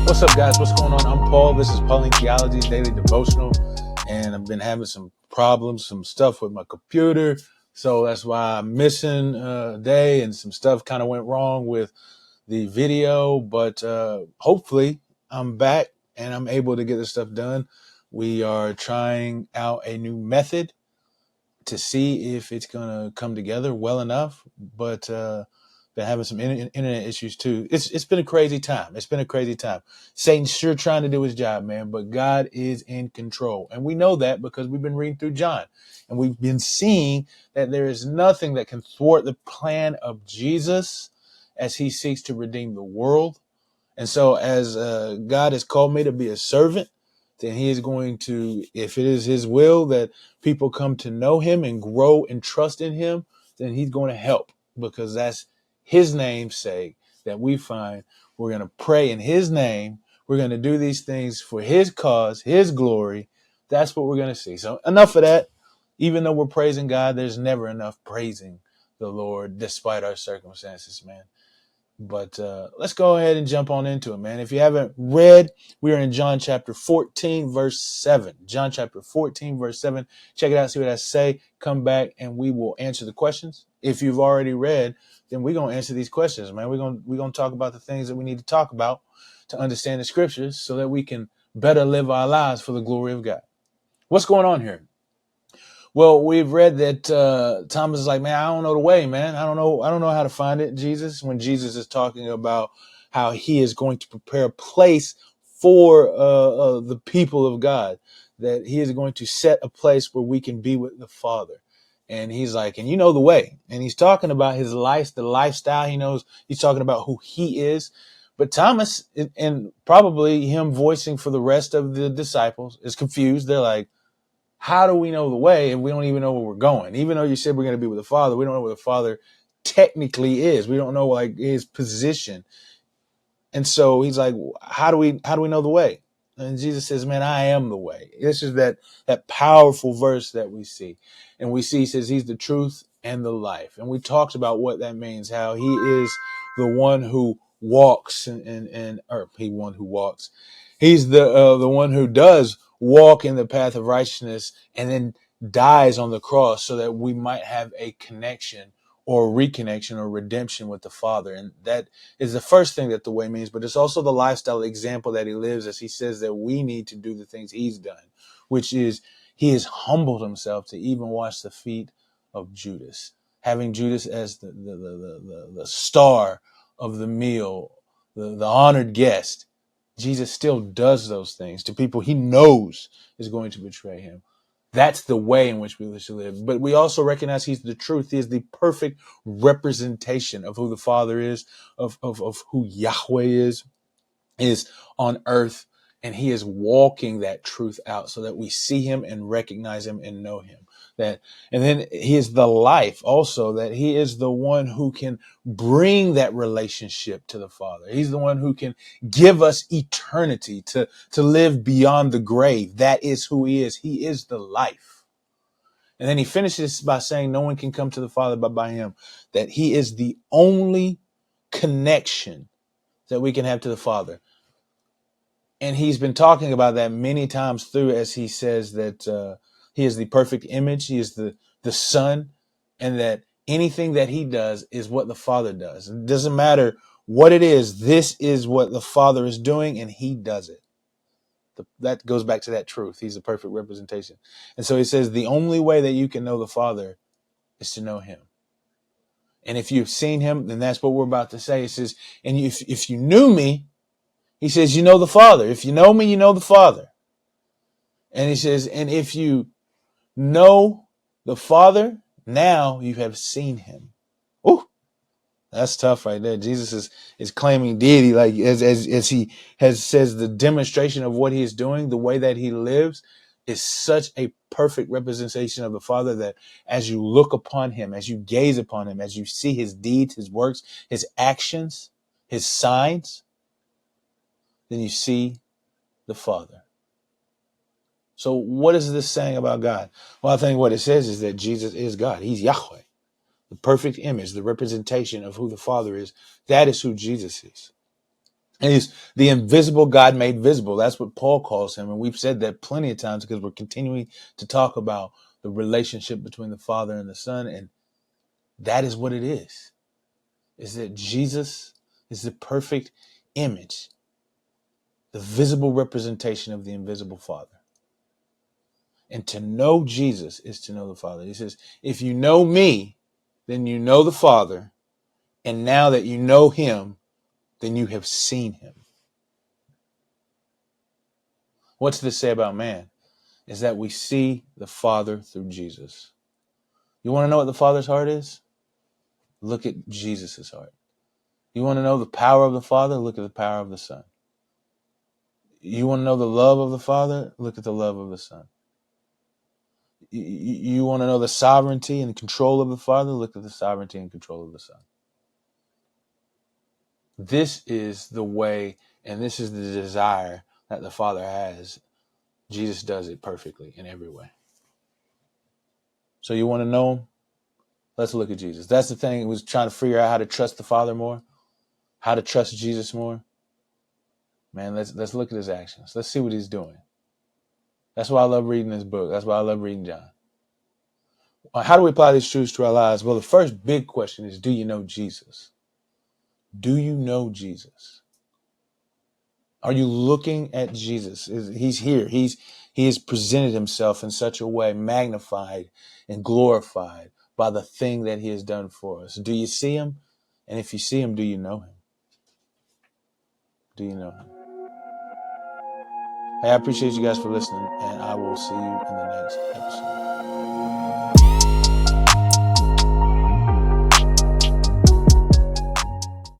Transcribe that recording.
What's up, guys? What's going on? I'm Paul. This is Pauline Theology's Daily Devotional, and I've been having some problems, some stuff with my computer, so that's why I'm missing a day, and some stuff kind of went wrong with the video, but hopefully I'm back and I'm able to get this stuff done. We are trying out a new method to see if it's gonna come together well enough, but been having some internet issues too. It's been a crazy time. It's been a crazy time. Satan's sure trying to do his job, man, but God is in control, and we know that because we've been reading through John, and we've been seeing that there is nothing that can thwart the plan of Jesus as he seeks to redeem the world. And so, as God has called me to be a servant, then he is going to, if it is his will that people come to know him and grow and trust in him, then he's going to help, because that's his name's sake that we find. We're going to pray in his name. We're going to do these things for his cause, his glory. That's what we're going to see. So enough of that. Even though we're praising God, there's never enough praising the Lord despite our circumstances, man. But let's go ahead and jump on into it, man. If you haven't read, we are in John chapter 14, verse 7. John chapter 14, verse 7. Check it out, see what I say. Come back and we will answer the questions. If you've already read, then we're going to answer these questions, man. We're going to talk about the things that we need to talk about to understand the scriptures so that we can better live our lives for the glory of God. What's going on here? Well, we've read that Thomas is like, man, I don't know the way, man. I don't know how to find it, Jesus. When Jesus is talking about how he is going to prepare a place for the people of God, that he is going to set a place where we can be with the Father. And he's like, and you know the way. And he's talking about his life, the lifestyle he knows. He's talking about who he is. But Thomas, and probably him voicing for the rest of the disciples, is confused. They're like, how do we know the way if we don't even know where we're going? Even though you said we're going to be with the Father, we don't know where the Father technically is. We don't know like his position. And so he's like, how do we know the way? And Jesus says, man, I am the way. This is that powerful verse that we see. And we see, he says, he's the truth and the life. And we talked about what that means, how he is the one who walks in earth. He one who walks. He's the one who does walk in the path of righteousness and then dies on the cross so that we might have a connection or reconnection or redemption with the Father. And that is the first thing that the way means, but it's also the lifestyle example that he lives, as he says that we need to do the things he's done, which is he has humbled himself to even wash the feet of Judas, having Judas as the star of the meal, the honored guest. Jesus still does those things to people he knows is going to betray him. That's the way in which we should live. But we also recognize he's the truth. He is the perfect representation of who the Father is, of who Yahweh is on earth. And he is walking that truth out so that we see him and recognize him and know him. And then he is the life also, that he is the one who can bring that relationship to the Father. He's the one who can give us eternity to live beyond the grave. That is who he is. He is the life. And then he finishes by saying no one can come to the Father but by him, that he is the only connection that we can have to the Father. And he's been talking about that many times through, as he says that he is the perfect image. He is the Son, and that anything that he does is what the Father does. It doesn't matter what it is. This is what the Father is doing, and he does it. That goes back to that truth. He's a perfect representation. And so he says the only way that you can know the Father is to know him. And if you've seen him, then that's what we're about to say. It says, and if you knew me, he says, you know the Father. If you know me, you know the Father. And he says, and if you know the Father, now you have seen him. Oh, that's tough right there. Jesus is claiming deity, like as he says the demonstration of what he is doing, the way that he lives is such a perfect representation of the Father that as you look upon him, as you gaze upon him, as you see his deeds, his works, his actions, his signs, then you see the Father. So what is this saying about God? Well, I think what it says is that Jesus is God. He's Yahweh, the perfect image, the representation of who the Father is. That is who Jesus is. And he's the invisible God made visible. That's what Paul calls him. And we've said that plenty of times because we're continuing to talk about the relationship between the Father and the Son. And that is what it is that Jesus is the perfect image, the visible representation of the invisible Father. And to know Jesus is to know the Father. He says, if you know me, then you know the Father. And now that you know him, then you have seen him. What's this say about man? Is that we see the Father through Jesus. You want to know what the Father's heart is? Look at Jesus' heart. You want to know the power of the Father? Look at the power of the Son. You want to know the love of the Father? Look at the love of the Son. You want to know the sovereignty and control of the Father? Look at the sovereignty and control of the Son. This is the way, and this is the desire that the Father has. Jesus does it perfectly in every way. So you want to know him? Let's look at Jesus. That's the thing. It was trying to figure out how to trust the Father more, how to trust Jesus more. Man, let's look at his actions. Let's see what he's doing. That's why I love reading this book. That's why I love reading John. How do we apply these truths to our lives? Well, the first big question is, do you know Jesus? Do you know Jesus? Are you looking at Jesus? He's here. He has presented himself in such a way, magnified and glorified by the thing that he has done for us. Do you see him? And if you see him, do you know him? Do you know him? Hey, I appreciate you guys for listening, and I will see you in the next episode.